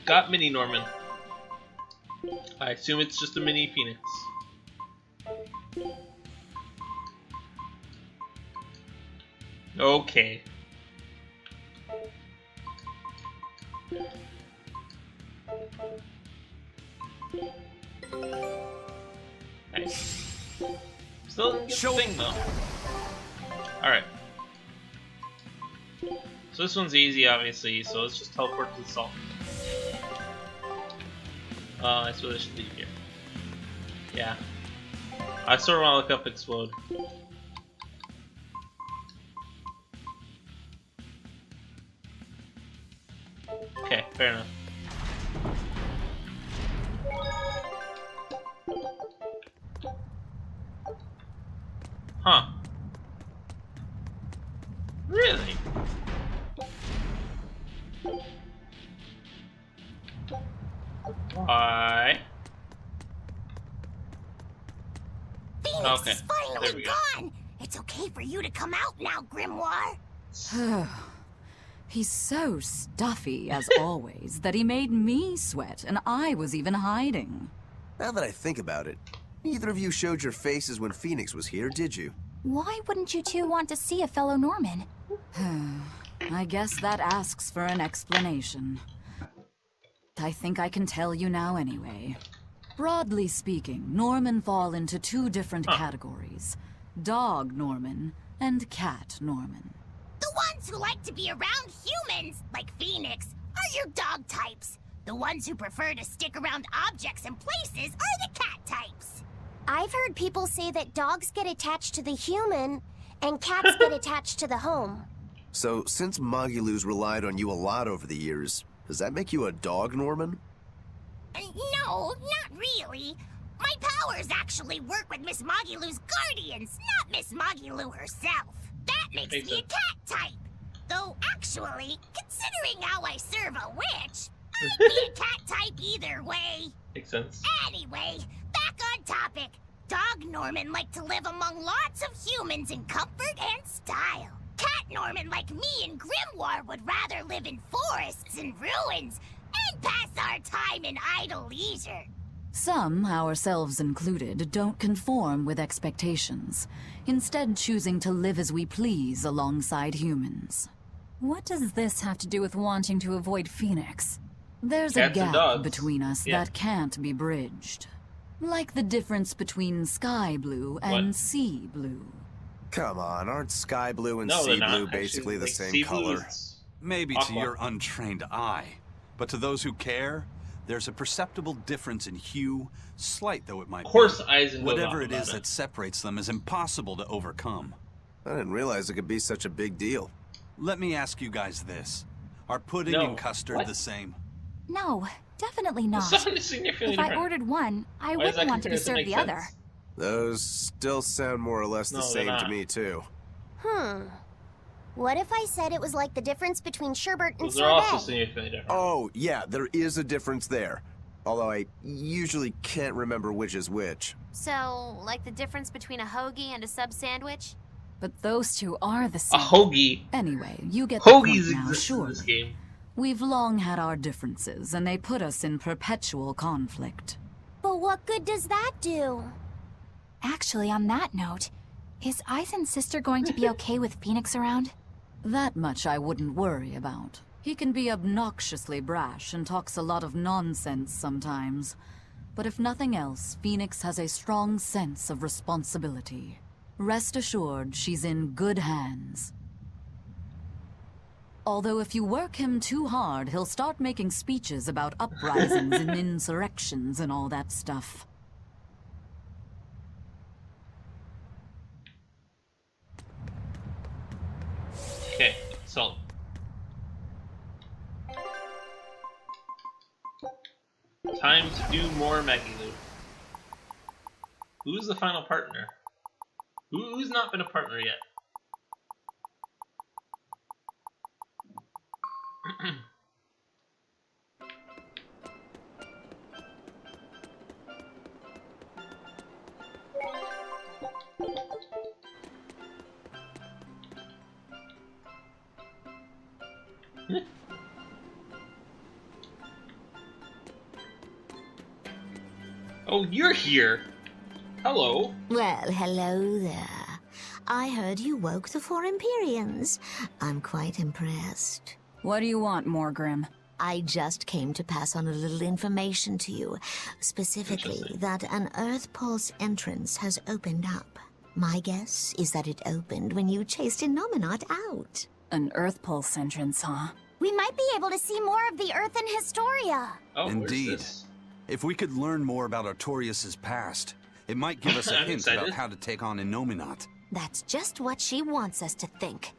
Got Mini Norman. I assume it's just a mini Phoenix. Okay. Nice. Still didn't get the thing though. Alright. So this one's easy, obviously, so let's just teleport to the salt. I suppose I should leave here. Yeah. I sort of want to look up Explode. Okay, fair enough. Huh. Really? Why? Phoenix Okay, is finally there we go. gone. It's okay for you to come out now, Grimoire. He's so stuffy, as always, that he made me sweat, and I was even hiding. Now that I think about it, neither of you showed your faces when Phoenix was here, did you? Why wouldn't you two want to see a fellow Norman? I guess that asks for an explanation. I think I can tell you now anyway. Broadly speaking, Norman fall into two different categories. Dog Norman and cat Norman. The ones who like to be around humans, like Phoenix, are your dog types. The ones who prefer to stick around objects and places are the cat types. I've heard people say that dogs get attached to the human and cats get attached to the home. So, since Magilus relied on you a lot over the years, does that make you a dog Norman? No, not really. My powers actually work with Miss Magilou's guardians, not Miss Magilou herself. That makes me a cat type. Though, actually, considering how I serve a witch, I'd be a cat type either way. Makes sense. Anyway, back on topic. Dog Norman like to live among lots of humans in comfort and style. Cat Norman like me and Grimoire would rather live in forests and ruins and pass our time in idle leisure. Some, ourselves included, don't conform with expectations, instead choosing to live as we please alongside humans. What does this have to do with wanting to avoid Phoenix? There's Cats a and gap dogs. between us Yeah. that can't be bridged. Like the difference between sky blue and What? sea blue. Come on, aren't sky blue and No, they're sea not. blue Actually, basically the like, same sea blue color? is Maybe aqua. to your untrained eye, but to those who care, there's a perceptible difference in hue, slight though it might Of course, be. Eisen goes Whatever off it about is it. that separates them is impossible to overcome. I didn't realize it could be such a big deal. Let me ask you guys this. Are pudding No. and custard What? the same? No, definitely not. Something significantly If I different. ordered one, I Why does that wouldn't want to be comparison served make the sense? other. Those still sound more or less No, the they're same to not. me, too. What if I said it was like the difference between sherbet and Those are also sorbet? significantly different. Oh, yeah, there is a difference there. Although I usually can't remember which is which. So, like the difference between a hoagie and a sub sandwich? But those two are the A same. hoagie. Anyway, you get the Hoagies point now, exist in surely. this game. We've long had our differences, and they put us in perpetual conflict. But what good does that do? Actually, on that note, is Eisen's sister going to be okay with Phoenix around? That much I wouldn't worry about. He can be obnoxiously brash and talks a lot of nonsense sometimes. But if nothing else, Phoenix has a strong sense of responsibility. Rest assured, she's in good hands. Although if you work him too hard, he'll start making speeches about uprisings and insurrections and all that stuff. Okay, so. Time to do more Magilou. Who's the final partner? Who's not been a partner yet? Oh, you're here. Hello. Well, hello there. I heard you woke the four Empyreans. I'm quite impressed. What do you want, Morgrim? I just came to pass on a little information to you. Specifically, that an Earth Pulse entrance has opened up. My guess is that it opened when you chased Innominat out. An Earth Pulse entrance, huh? We might be able to see more of the Earth in Historia. Oh, Indeed. where's this? If we could learn more about Artorias' past, it might give us a I'm hint excited. about how to take on Innominat. That's just what she wants us to think.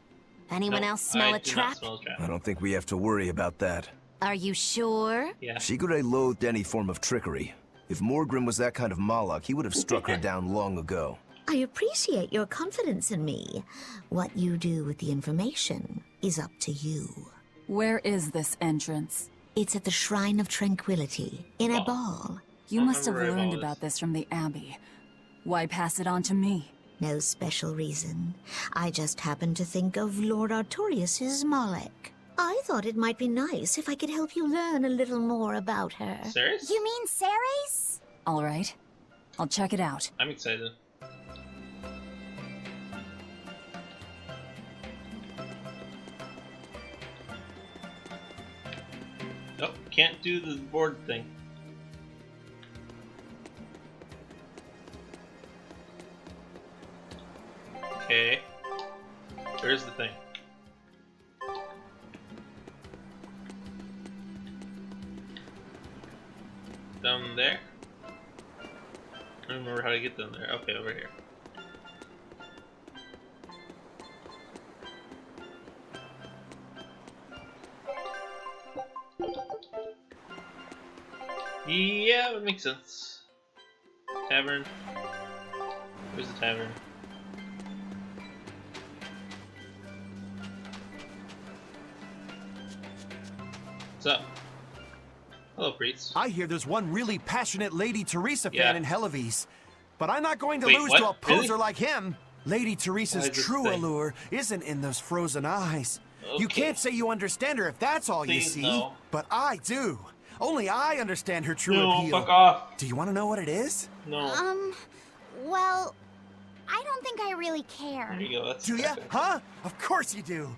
Anyone No, else smell I a do trap? not smell a trap. I don't think we have to worry about that. Are you sure? Yeah. Shigure loathed any form of trickery. If Morgrim was that kind of Malak, he would have struck her down long ago. I appreciate your confidence in me. What you do with the information is up to you. Where is this entrance? It's at the Shrine of Tranquility, in a Oh. ball. You I must have remember learned all this. about this from the Abbey. Why pass it on to me? No special reason. I just happened to think of Lord Artorias' Malek. I thought it might be nice if I could help you learn a little more about her. Serious? You mean Ceres? All right. I'll check it out. I'm excited. Nope, can't do the board thing. Okay. Where's the thing? Down there? I don't remember how to get down there. Okay, over here. Yeah, it makes sense. Tavern. Where's the tavern? What's up? Hello, priest. I hear there's one really passionate Lady Teresa fan Yeah. in Helives. But I'm not going to Wait, lose what? to a poser Really? like him. Lady Why Teresa's is this true thing? allure isn't in those frozen eyes. You Okay. can't say you understand her if that's all you Please, see. no. But I do. Only I understand her true No, appeal. fuck off. Do you want to know what it is? No. Well, I don't think I really care. There you go. That's Do ya? perfect. Huh? Of course you do.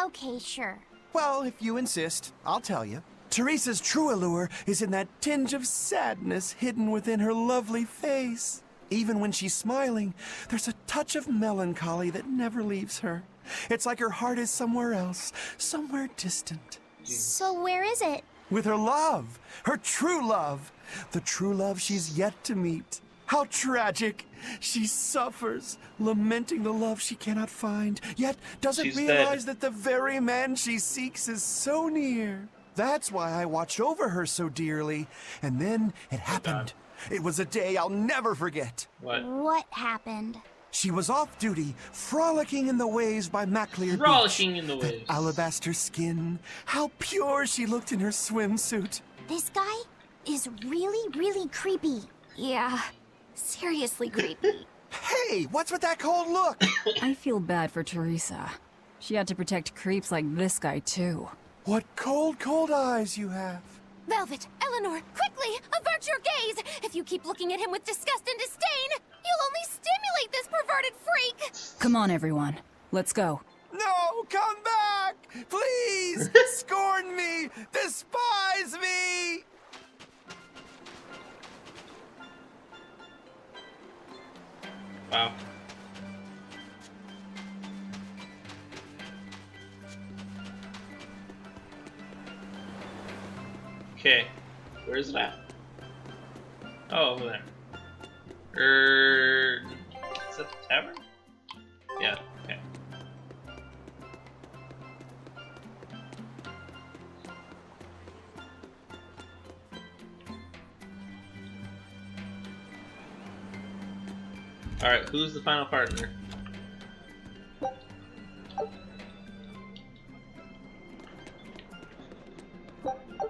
Okay, sure. Well, if you insist, I'll tell you. Teresa's true allure is in that tinge of sadness hidden within her lovely face. Even when she's smiling, there's a touch of melancholy that never leaves her. It's like her heart is somewhere else, somewhere distant. So where is it? With her love, her true love, the true love she's yet to meet. How tragic! She suffers, lamenting the love she cannot find, yet doesn't She's realize dead. that the very man she seeks is so near. That's why I watched over her so dearly. And then it happened. It was a day I'll never forget. What? What happened? She was off duty, frolicking in the waves by Maclear Frolicking Beach. in the waves. Alabaster skin, how pure she looked in her swimsuit. This guy is really, really creepy. Yeah, seriously creepy. Hey, what's with that cold look? I feel bad for Teresa. She had to protect creeps like this guy, too. What cold, cold eyes you have. Velvet, Eleanor, quickly, avert your gaze! If you keep looking at him with disgust and disdain, you'll only stimulate this perverted freak! Come on, everyone. Let's go. No, come back! Please! Scorn me! Despise me! Wow. Okay. Where's it at? Oh, over there. Is that the tavern? Yeah, okay. Alright, who's the final partner?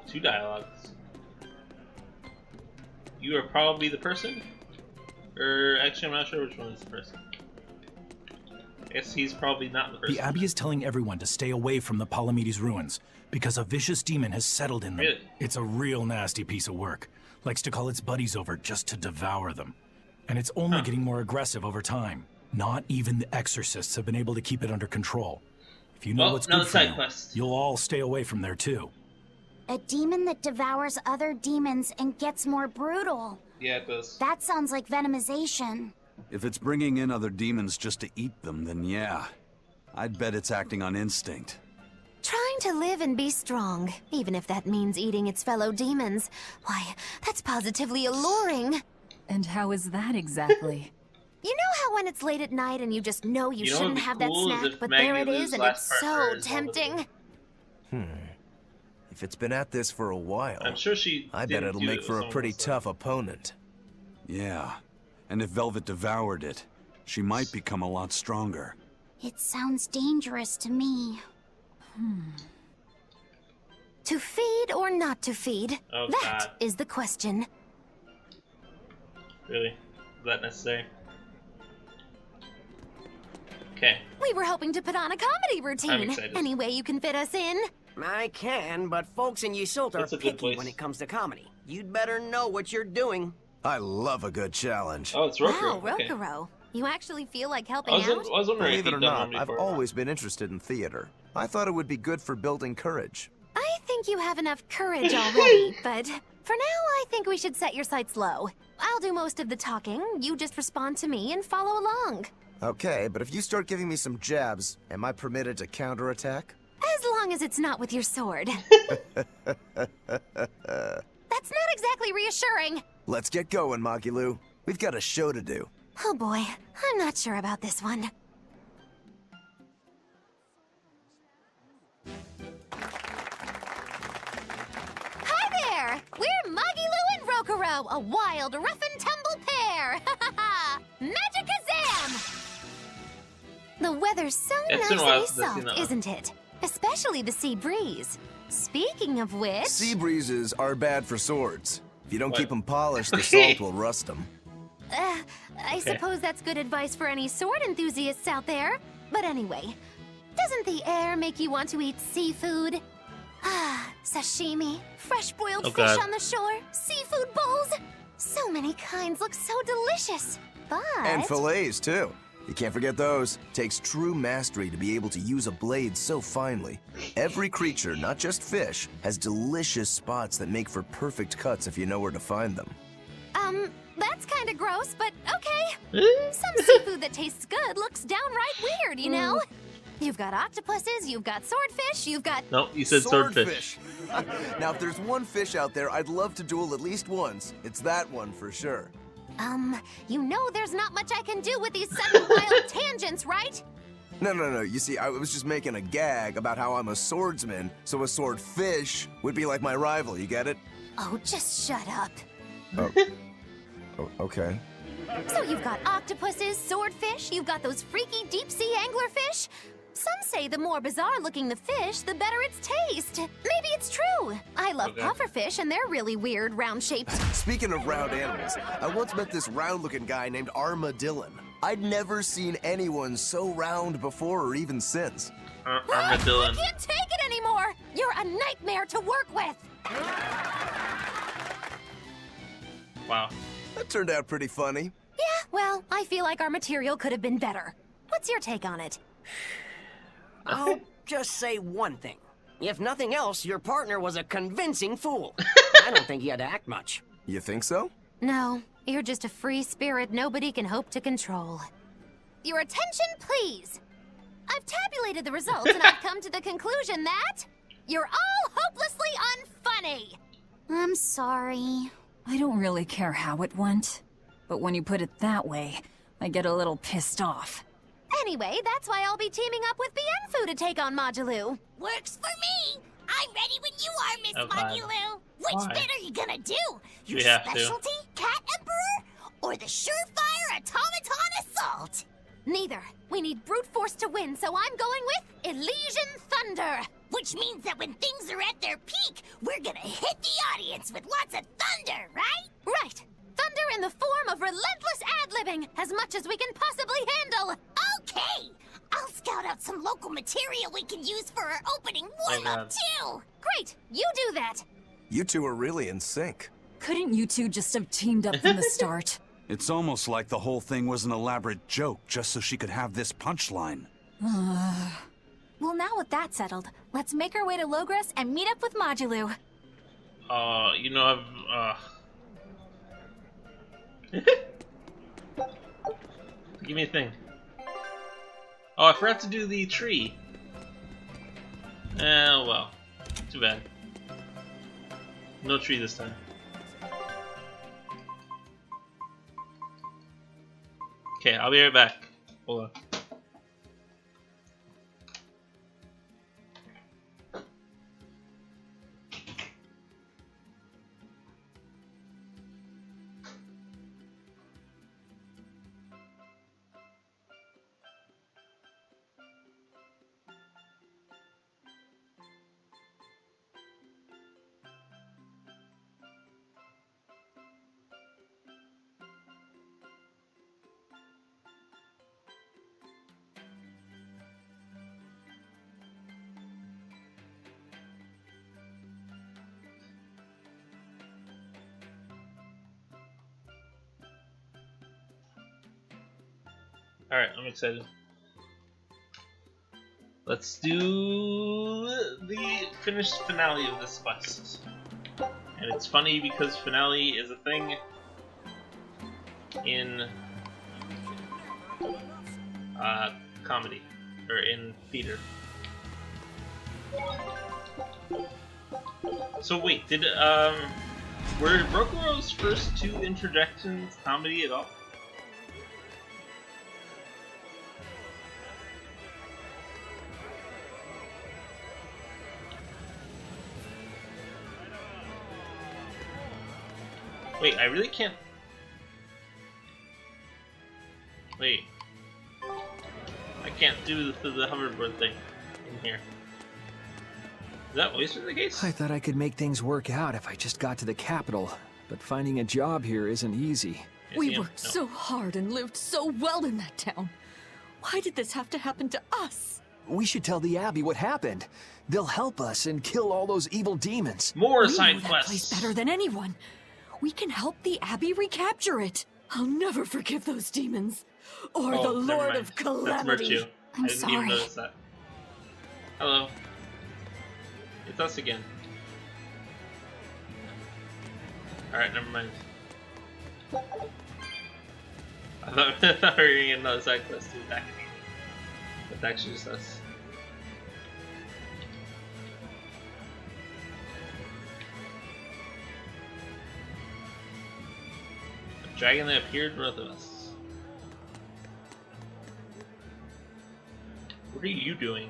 Two dialogues. You are probably the person? Or actually I'm not sure which one is the person. guess he's probably not the person. The Abbey is telling everyone to stay away from the Palamedes ruins because a vicious demon has settled in them. Really? It's a real nasty piece of work. Likes to call its buddies over just to devour them. And it's only getting more aggressive over time. Not even the exorcists have been able to keep it under control. If you know what's good for you, you'll all stay away from there too. A demon that devours other demons and gets more brutal. Yeah, it does. That sounds like venomization. If it's bringing in other demons just to eat them, then yeah. I'd bet it's acting on instinct. Trying to live and be strong, even if that means eating its fellow demons. Why, that's positively alluring. And how is that exactly? You know how when it's late at night and you just know you You know shouldn't what'd be have that cool is snack, if but Maggie there it Lou's is and last it's partner so is tempting? If it's been at this for a while, I'm sure she. I bet didn't it'll do make it for with a someone pretty else. tough opponent. Yeah. And if Velvet devoured it, she might become a lot stronger. It sounds dangerous to me. To feed or not to feed? Oh, That God. is the question. Really? Is that necessary? Okay. We were hoping to put on a comedy I'm routine. excited. Any way you can fit us in? I can, but folks in Ysolt are That's a good picky place. when it comes to comedy. You'd better know what you're doing. I love a good challenge. Oh, it's Rokuro. Wow, Okay. Rokuro. You actually feel like helping I was out? wondering Believe if it you'd or done not, one I've before. always been interested in theater. I thought it would be good for building courage. I think you have enough courage already, but for now I think we should set your sights low. I'll do most of the talking, you just respond to me and follow along. Okay, but if you start giving me some jabs, am I permitted to counterattack? As long as it's not with your sword. That's not exactly reassuring. Let's get going, Magilu. We've got a show to do. Oh boy, I'm not sure about this one. Hi there! We're Magilu and Rokuro, a wild, rough and tumble pair! Magikazam! The weather's so It's nice been a while and since I've seen soft, that one. isn't it? Especially the sea breeze. Speaking of which... Sea breezes are bad for swords. If you don't What? keep them polished, the salt will rust them. I suppose that's good advice for any sword enthusiasts out there. But anyway, doesn't the air make you want to eat seafood? Ah, sashimi, fresh-boiled Oh, fish God. on the shore, seafood bowls. So many kinds look so delicious. But... And fillets, too. You can't forget those. Takes true mastery to be able to use a blade so finely. Every creature, not just fish, has delicious spots that make for perfect cuts if you know where to find them. That's kind of gross, but okay. Some seafood that tastes good looks downright weird, you know? You've got octopuses, you've got swordfish, you've got... Nope, you said swordfish. Now, if there's one fish out there I'd love to duel at least once, it's that one for sure. You know there's not much I can do with these sudden wild tangents, right? No. You see, I was just making a gag about how I'm a swordsman, so a swordfish would be like my rival, you get it? Oh, just shut up. Oh, okay. So you've got octopuses, swordfish, you've got those freaky deep-sea anglerfish. Some say the more bizarre-looking the fish, the better its taste. Maybe it's true. I love Okay. pufferfish, and they're really weird, round-shaped. Speaking of round animals, I once met this round-looking guy named Armadillon. I'd never seen anyone so round before or even since. I Armadillon. can't take it anymore! You're a nightmare to work with! Wow. That turned out pretty funny. Yeah, well, I feel like our material could have been better. What's your take on it? I'll just say one thing. If nothing else, your partner was a convincing fool. I don't think he had to act much. You think so? No, you're just a free spirit nobody can hope to control. Your attention, please! I've tabulated the results and I've come to the conclusion that you're all hopelessly unfunny! I'm sorry. I don't really care how it went. But when you put it that way, I get a little pissed off. Anyway, that's why I'll be teaming up with Bienfu to take on Majilu. Works for me. I'm ready when you are, Miss Oh, God. Magilu. Which Why? bit are you gonna do? Your We have to. specialty, Cat Emperor, or the surefire automaton assault? Neither. We need brute force to win, so I'm going with Elysian Thunder. Which means that when things are at their peak, we're gonna hit the audience with lots of thunder, right? Right. Thunder in the form of relentless ad-libbing, as much as we can possibly handle. Okay! I'll scout out some local material we can use for our opening warm-up, too! Great, you do that. You two are really in sync. Couldn't you two just have teamed up from the start? It's almost like the whole thing was an elaborate joke just so she could have this punchline. Well, now with that settled, let's make our way to Logres and meet up with Modulu. You know, give me a thing. Oh, I forgot to do the tree. Well, too bad. No tree this time. Okay, I'll be right back. Hold on. Alright, I'm excited. Let's do the finished finale of this quest. And it's funny because finale is a thing in comedy, or in theater. So wait, did were Brokero's first two interjections comedy at all? Wait, I really can't... Wait. I can't do the hoverboard thing in here. Is that always the case? I thought I could make things work out if I just got to the capital, but finding a job here isn't easy. We worked so hard and lived so well in that town. Why did this have to happen to us? We should tell the Abbey what happened. They'll help us and kill all those evil demons. More side quests. We know that place better than anyone. We can help the Abbey recapture it. I'll never forgive those demons. Or the Lord of Calamity. I didn't even notice that. Hello. It's us again. Alright, never mind. I thought we were going to get another side quest to attack me. It's actually just us. A dragon that appeared north of us. What are you doing?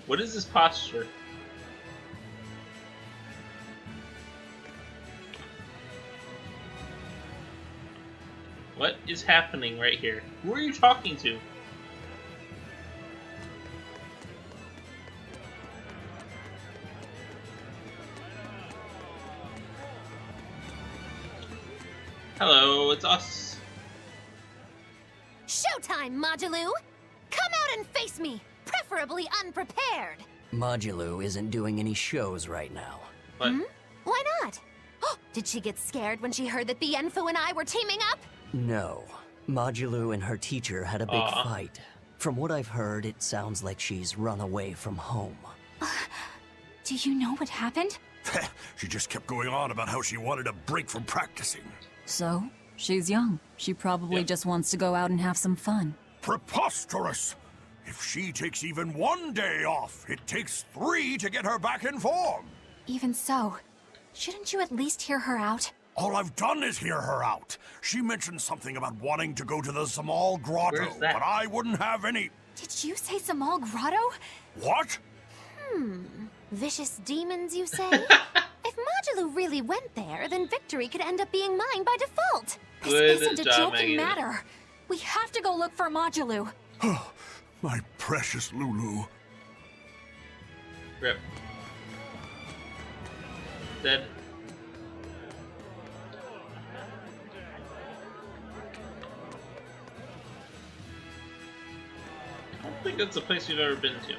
What is this posture? What is happening right here? Who are you talking to? Hello, it's us. Showtime, Modulu! Come out and face me, preferably unprepared. Modulu isn't doing any shows right now. What? Why not? Oh, did she get scared when she heard that Bienfu and I were teaming up? No. Modulu and her teacher had a big fight. From what I've heard, it sounds like she's run away from home. Do you know what happened? She just kept going on about how she wanted a break from practicing. So, she's young. She probably just wants to go out and have some fun. Preposterous! If she takes even one day off, it takes 3 to get her back in form. Even so, shouldn't you at least hear her out? All I've done is hear her out. She mentioned something about wanting to go to the Zamal Grotto, but I wouldn't have any... Did you say Zamal Grotto? What? Vicious demons, you say? If Modulu really went there, then victory could end up being mine by default. This isn't a joking matter. We have to go look for Modulu. My precious Lulu. Rip. Dead. think that's a place we've ever been to.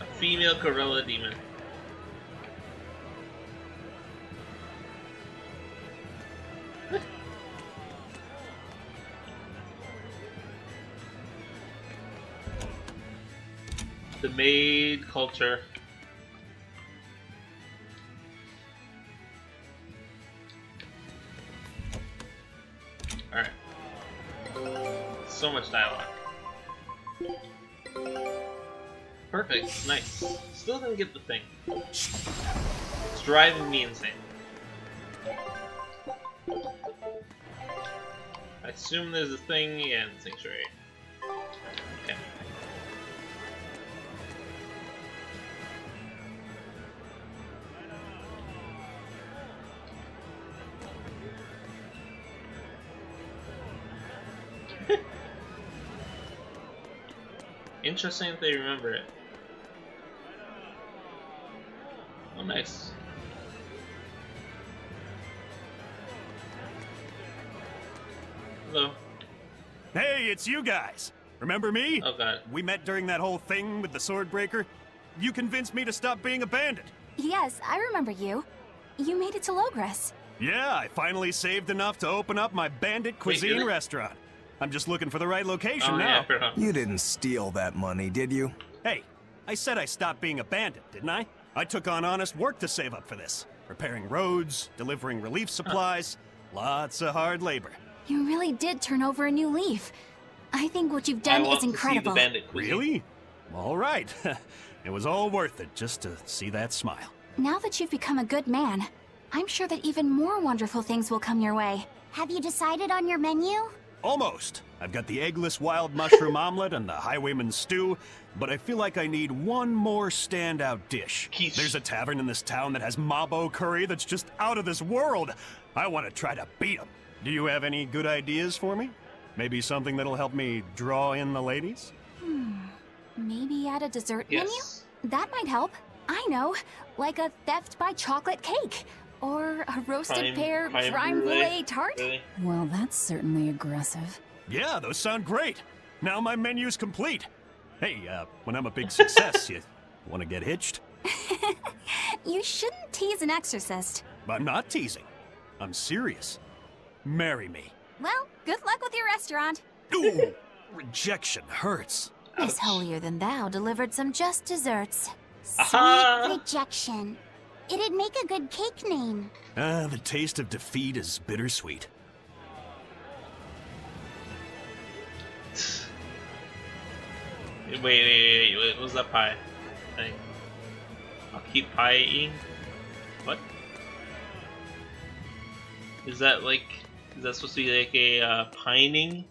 A female gorilla demon. The maid culture. Alright. So much dialogue. Perfect. Nice. Still didn't get the thing. It's driving me insane. I assume there's a thing. Yeah, in the sanctuary. Okay. Interesting that they remember it. Oh, nice. Hello. Hey, it's you guys. Remember me? Oh god. We met during that whole thing with the sword breaker. You convinced me to stop being a bandit. Yes, I remember you. You made it to Logres. Yeah, I finally saved enough to open up my bandit cuisine really? restaurant. I'm just looking for the right location now. Yeah, you didn't steal that money, did you? Hey, I said I stopped being a bandit, didn't I? I took on honest work to save up for this. Repairing roads, delivering relief supplies, lots of hard labor. You really did turn over a new leaf. I think what you've done is incredible. Really? All right. It was all worth it just to see that smile. Now that you've become a good man, I'm sure that even more wonderful things will come your way. Have you decided on your menu? Almost. I've got the eggless wild mushroom omelet and the highwayman's stew, but I feel like I need one more standout dish. Quiche. There's a tavern in this town that has mabo curry that's just out of this world. I want to try to beat them. Do you have any good ideas for me? Maybe something that'll help me draw in the ladies? Maybe add a dessert Yes. menu? That might help. I know, like a theft by chocolate cake. Or a roasted pear crime brulee tart? Really? Well, that's certainly aggressive. Yeah, those sound great. Now my menu's complete. Hey, when I'm a big success, you want to get hitched? You shouldn't tease an exorcist. I'm not teasing. I'm serious. Marry me. Well, good luck with your restaurant. Ooh, rejection hurts. Miss Holier Than Thou delivered some just desserts. Sweet rejection. It'd make a good cake name. The taste of defeat is bittersweet. Wait, what was that pie thing? I'll keep pie eating? What? Is that supposed to be like a pining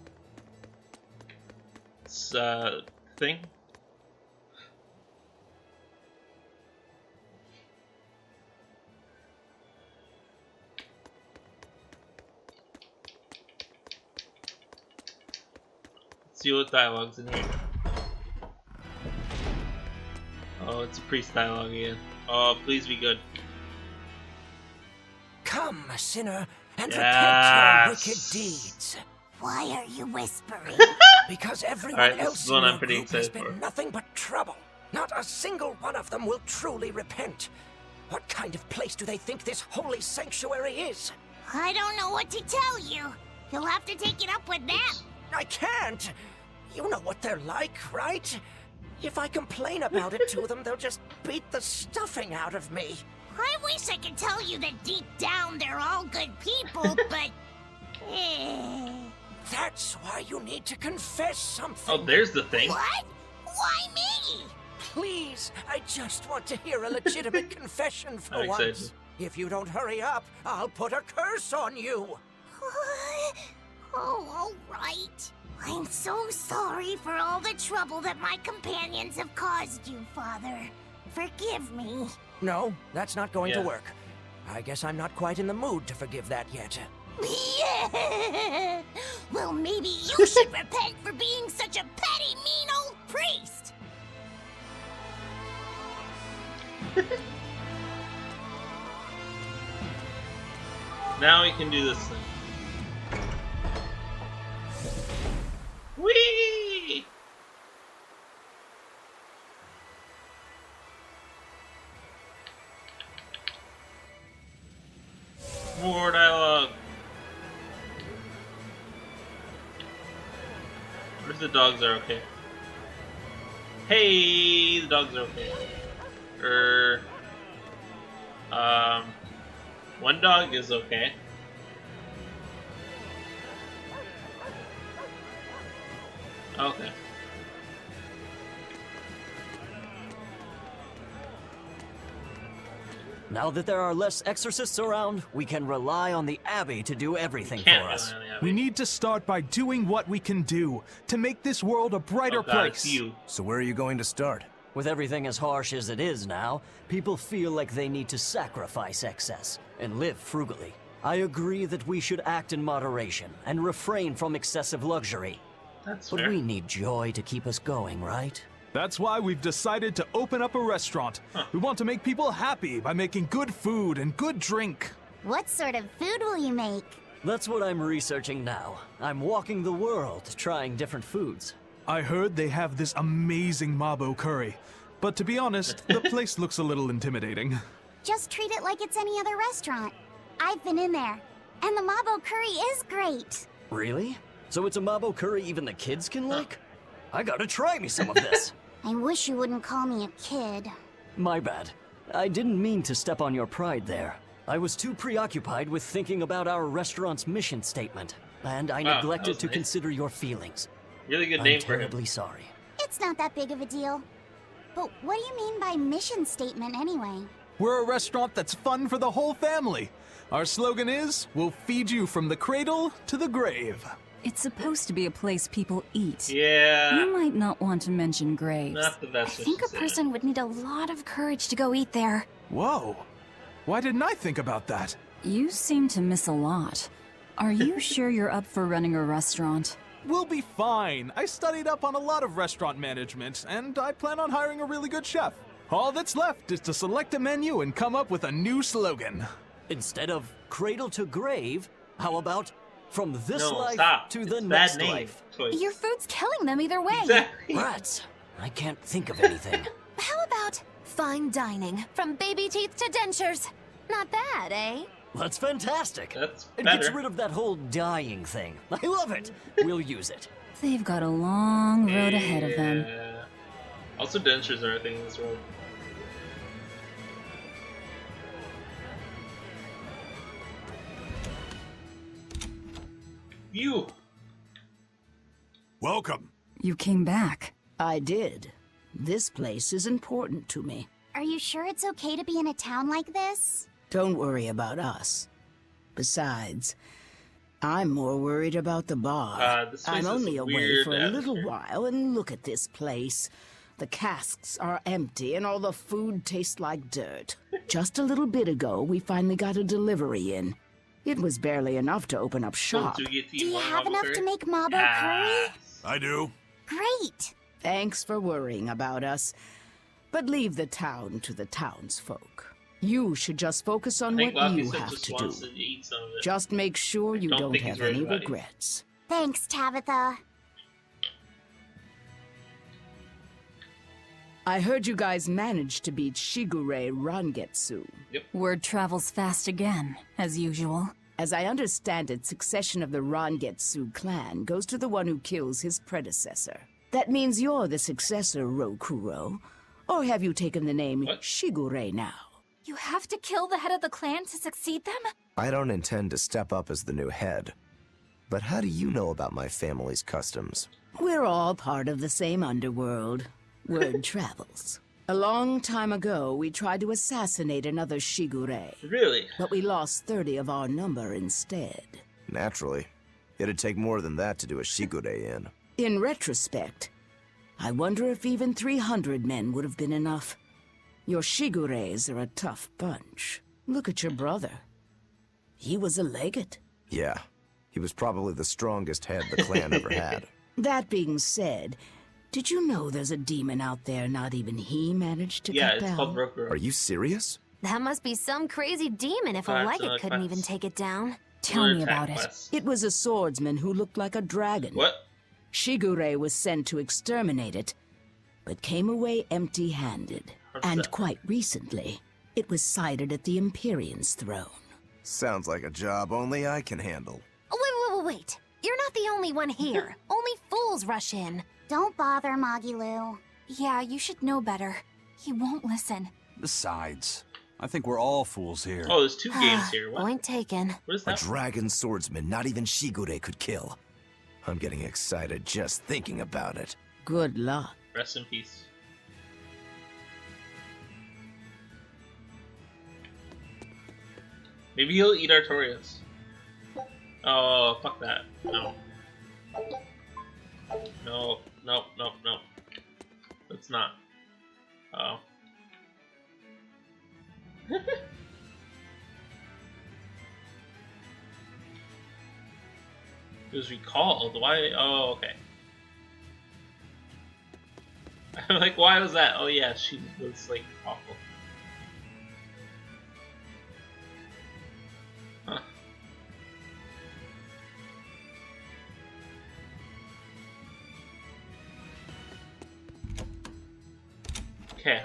thing? Let's see what dialogue's in here. Oh, it's a priest dialogue again. Oh, please be good. Come, sinner, and Yes. repent your wicked deeds. Why are you whispering? Because everyone Alright, this else is one in I'm your pretty group has excited been for. nothing but trouble. Not a single one of them will truly repent. What kind of place do they think this holy sanctuary is? I don't know what to tell you. You'll have to take it up with them. I can't! You know what they're like, right? If I complain about it to them, they'll just beat the stuffing out of me. I wish I could tell you that deep down they're all good people, but... That's why you need to confess something. Oh, there's the thing. What? Why me? Please, I just want to hear a legitimate confession for I'm once. excited. If you don't hurry up, I'll put a curse on you. Oh, all right. I'm so sorry for all the trouble that my companions have caused you, Father. Forgive me. No, that's not going to Yeah. work. I guess I'm not quite in the mood to forgive that yet. Yeah. Well, maybe you should repent for being such a petty, mean old priest. Now we can do this thing. Whee! More dialogue. Where's the dogs are okay? Hey, the dogs are okay. One dog is okay. Okay. Now that there are less exorcists around, we can rely on the Abbey to do everything for us. We need to start by doing what we can do to make this world a brighter place. So where are you going to start? With everything as harsh as it is now, people feel like they need to sacrifice excess and live frugally. I agree that we should act in moderation and refrain from excessive luxury. That's but fair. we need joy to keep us going, right? That's why we've decided to open up a restaurant. We want to make people happy by making good food and good drink. What sort of food will you make? That's what I'm researching now. I'm walking the world, trying different foods. I heard they have this amazing Mabo curry. But to be honest, the place looks a little intimidating. Just treat it like it's any other restaurant. I've been in there, and the Mabo curry is great. Really? So it's a Mabo curry even the kids can like? I gotta try me some of this. I wish you wouldn't call me a kid. My bad. I didn't mean to step on your pride there. I was too preoccupied with thinking about our restaurant's mission statement, and I neglected to consider your feelings. Really good name I'm for him. terribly sorry. It's not that big of a deal. But what do you mean by mission statement anyway? We're a restaurant that's fun for the whole family. Our slogan is, we'll feed you from the cradle to the grave. It's supposed to be a place people eat. Yeah. You might not want to mention graves. Not the best. I think a person would need a lot of courage to go eat there. Whoa. Why didn't I think about that? You seem to miss a lot. Are you sure you're up for running a restaurant? We'll be fine. I studied up on a lot of restaurant management, and I plan on hiring a really good chef. All that's left is to select a menu and come up with a new slogan. Instead of cradle to grave, how about from this life to the It's next bad name life? choice. Your food's killing them either way. Exactly. Rats. I can't think of anything. How about fine dining? From baby teeth to dentures. Not bad, eh? That's fantastic. That's It better. gets rid of that whole dying thing. I love it. We'll use it. They've got a long road ahead of them. Yeah. Also, dentures are a thing in this world. You. Welcome. You came back. I did. This place is important to me. Are you sure it's okay to be in a town like this? Don't worry about us. Besides, I'm more worried about the bar. This place I'm is only away weird for a little atmosphere. while, and look at this place. The casks are empty, and all the food tastes like dirt. Just a little bit ago, we finally got a delivery in. It was barely enough to open up shop. Do you Do you have enough to make Mabo curry? I do. Great! Thanks for worrying about us. But leave the town to the townsfolk. You should just focus on I think what Lucky you said have just to wants do. to eat some of it. Just make sure you don't don't think he's have very any ready. regrets. Thanks, Tabitha. I heard you guys managed to beat Shigure Rangetsu. Word travels fast again, as usual. As I understand it, succession of the Rangetsu clan goes to the one who kills his predecessor. That means you're the successor, Rokuro. Or have you taken the name Shigure now? You have to kill the head of the clan to succeed them? I don't intend to step up as the new head. But how do you know about my family's customs? We're all part of the same underworld. Word travels. A long time ago, we tried to assassinate another Shigure. Really? But we lost 30 of our number instead. Naturally. It'd take more than that to do a Shigure in. In retrospect, I wonder if even 300 men would have been enough. Your Shigures are a tough bunch. Look at your brother. He was a legate. Yeah. He was probably the strongest head the clan ever had. That being said, did you know there's a demon out there not even he managed to Yeah, cut it's down? called Broker. Are you serious? That must be some crazy demon if a That's legate another couldn't class. even take it down. Tell me attack about it. class. It was a swordsman who looked like a dragon. What? Shigure was sent to exterminate it, but came away empty-handed. How's And that? quite recently, it was sighted at the Empyrean's throne. Sounds like a job only I can handle. Wait. You're not the only one here. Only fools rush in. Don't bother, Magilu. Yeah, you should know better. He won't listen. Besides, I think we're all fools here. Oh, there's 2 games here. What? Point taken. What is A that? dragon swordsman not even Shigure could kill. I'm getting excited just thinking about it. Good luck. Rest in peace. Maybe he'll eat Artorias. Oh, fuck that. No. No. It's not. Oh. It was recalled. Why? Oh, okay. I'm like, why was that? Oh yeah, she was like awful. Huh. Okay.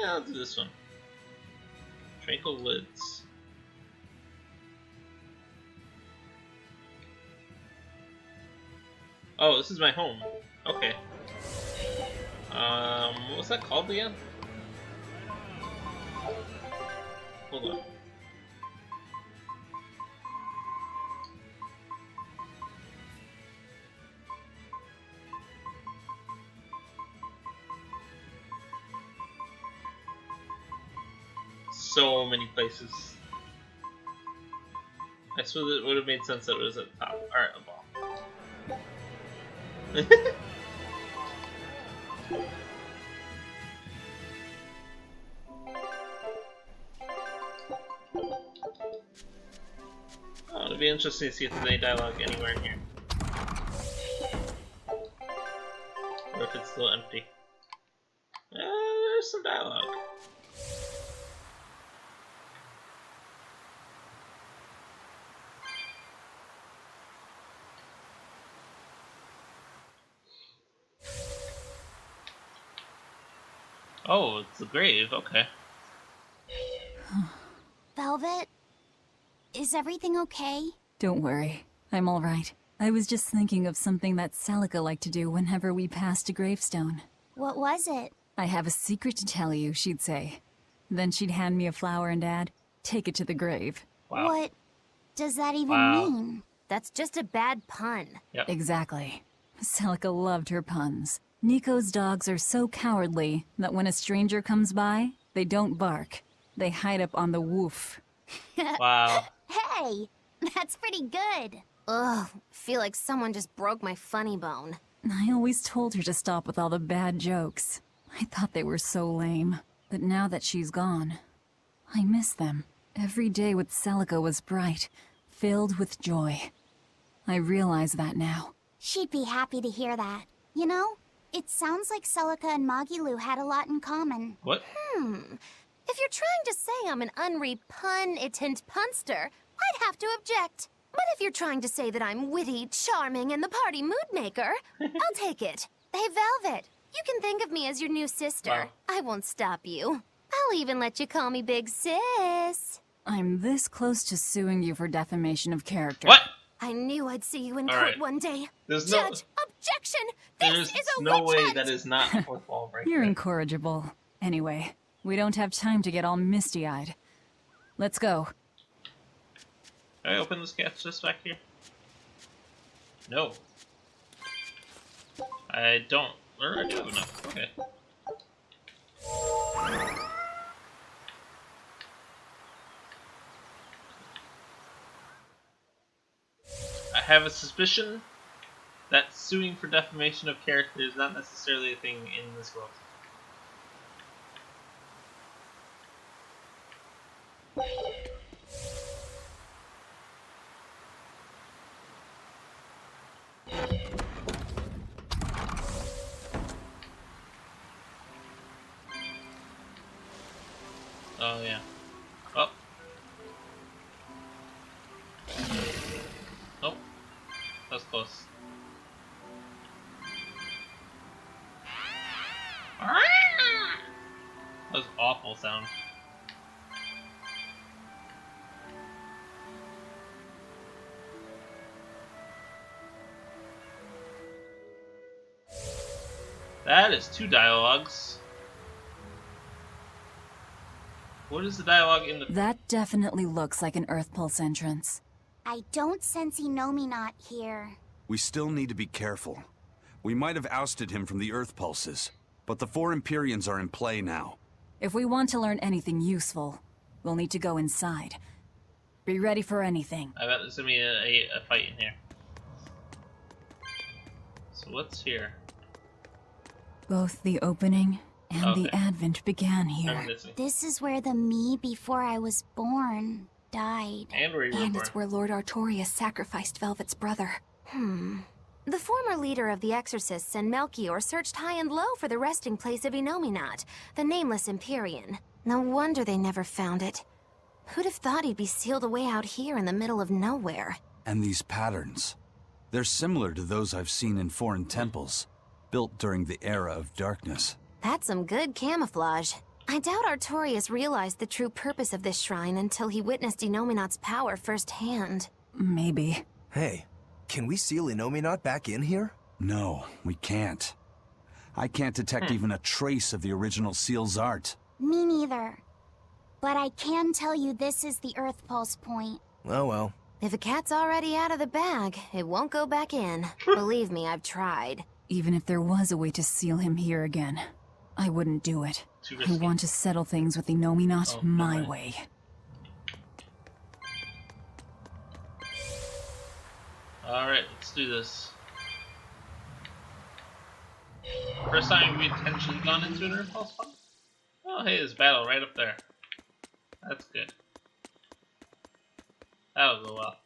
I'll do this one. Tranquil Woods. Oh, this is my home. Okay. What was that called again? Hold on. So many places. I suppose it would have made sense that it was at the top. Alright, a ball. Oh, it'll be interesting to see if there's any dialogue anywhere in here. Or if it's still empty. There's some dialogue. Oh, it's the grave, okay. Velvet, is everything okay? Don't worry. I'm all right. I was just thinking of something that Celica liked to do whenever we passed a gravestone. What was it? I have a secret to tell you, she'd say. Then she'd hand me a flower and add, take it to the grave. Wow. What does that even mean? That's just a bad pun. Yep. Exactly. Celica loved her puns. Nico's dogs are so cowardly that when a stranger comes by, they don't bark. They hide up on the woof. Wow. Hey, that's pretty good. Ugh, feel like someone just broke my funny bone. I always told her to stop with all the bad jokes. I thought they were so lame. But now that she's gone, I miss them. Every day with Celica was bright, filled with joy. I realize that now. She'd be happy to hear that. You know, it sounds like Celica and Magilu had a lot in common. What? If you're trying to say I'm an unrepunnitant punster, I'd have to object. But if you're trying to say that I'm witty, charming, and the party mood maker, I'll take it. Hey, Velvet, you can think of me as your new sister. Wow. I won't stop you. I'll even let you call me Big Sis. I'm this close to suing you for defamation of character. What? I knew I'd see you in All court right. one day. There's Judge, objection! There's This is a no witch way hunt! that is not fourth wall right You're there. incorrigible. Anyway, we don't have time to get all misty-eyed. Let's go. Can I open this chest back here? No. I don't. Or I do have enough. Okay. I have a suspicion that suing for defamation of character is not necessarily a thing in this world. Oh yeah. Oh. Nope. That was close. awful sound. That is 2 dialogues. What is the dialogue in the... That definitely looks like an Earth Pulse entrance. I don't sense Inominat here. We still need to be careful. We might have ousted him from the Earth Pulses, but the 4 Empyreans are in play now. If we want to learn anything useful, we'll need to go inside. Be ready for anything. I bet there's gonna be a fight in here. So what's here? Both the opening and the advent began here. This is where the me before I was born died. And where you were born. It's where Lord Artorias sacrificed Velvet's brother. The former leader of the Exorcists and Melchior searched high and low for the resting place of Inominat, the nameless Empyrean. No wonder they never found it. Who'd have thought he'd be sealed away out here in the middle of nowhere? And these patterns. They're similar to those I've seen in foreign temples, built during the era of darkness. That's some good camouflage. I doubt Artorias realized the true purpose of this shrine until he witnessed Inominat's power firsthand. Maybe. Hey, can we seal Inominat back in here? No, we can't. I can't detect even a trace of the original seal's art. Me neither. But I can tell you this is the Earth Pulse point. Oh well. If a cat's already out of the bag, it won't go back in. Believe me, I've tried. Even if there was a way to seal him here again, I wouldn't do it. I want to settle things with Inominat my way. Alright, let's do this. First time we've intentionally gone into an Earth Pulse fight? Oh, hey, there's battle right up there. That's good. That'll go well.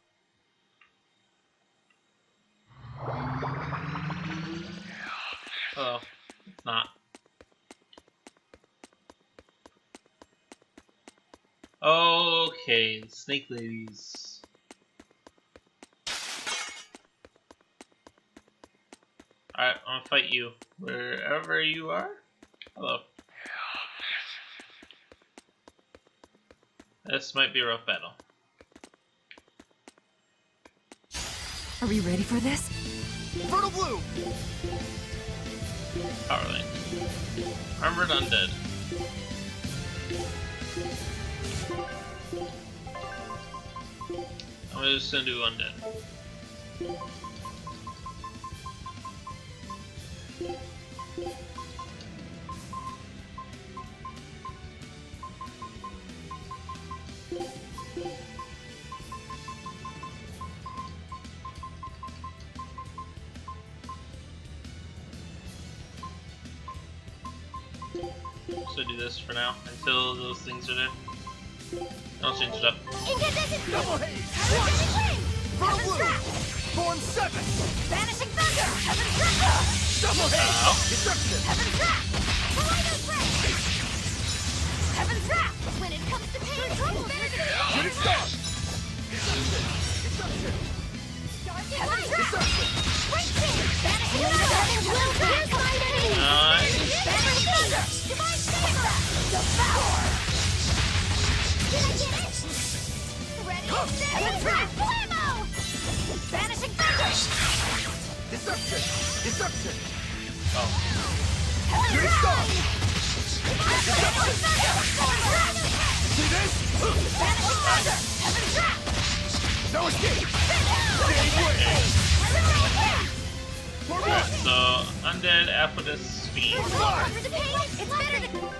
Oh, it's not. Okay, snake ladies. Alright, I'm gonna fight you wherever you are. Hello. This might be a rough battle. Are we ready for this? Fertile Blue! Power Link. Armored Undead. I'm just gonna do Undead. So do this for now until those things are there. I'll change it up. Double haze! Fertile Blue! Form 7! Vanishing Thunder! Heaven's Trap! Double haze! Destruction! Heaven's Trap! Tornado Strike! Heaven's Trap! When it comes to pain, trouble Berseria! Shooting Star! Destruction! Heaven's Trap! Great King! Vanishing Thunder! Will Here's my enemy! Vanishing Thunder! Divine Saber! Devour! Did I get it? Ready? Heaven's Trap! Blammo! Vanishing Thunder! Destruction! Destruction! Oh. Shooting Star! Destruction! See this? Vanishing Thunder! Heaven's Trap! No escape! Alright, so Undead, Apodus, Fiend.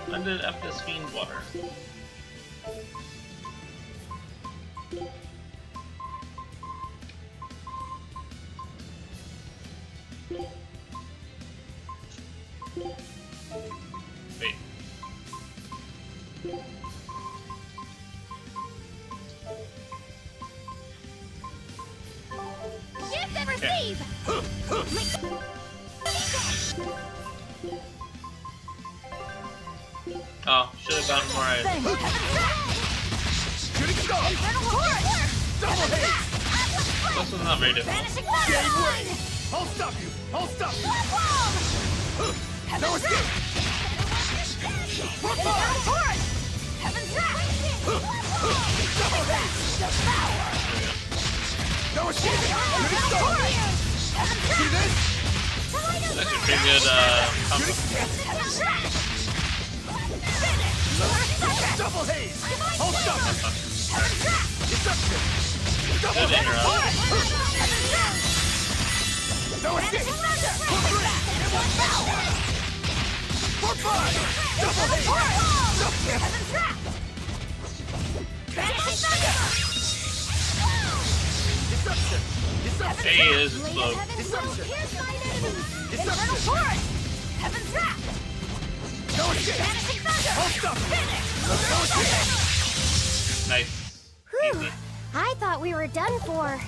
Undead, Apodus, Fiend, Water. Wait. Gift and receive! Oh, should have gotten more items. Shooting Star! Double haze! This one's not very difficult. Gave way! I'll stop you! I'll stop you! No escape! No escaping! Here it goes! See this? That's a pretty good combo. Double haze! Hold up! Good interrupt. No escape! For fun! Double haze! Hey, this is slow. Nice. Easy. I thought we were done for.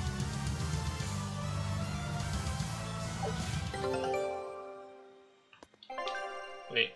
Wait.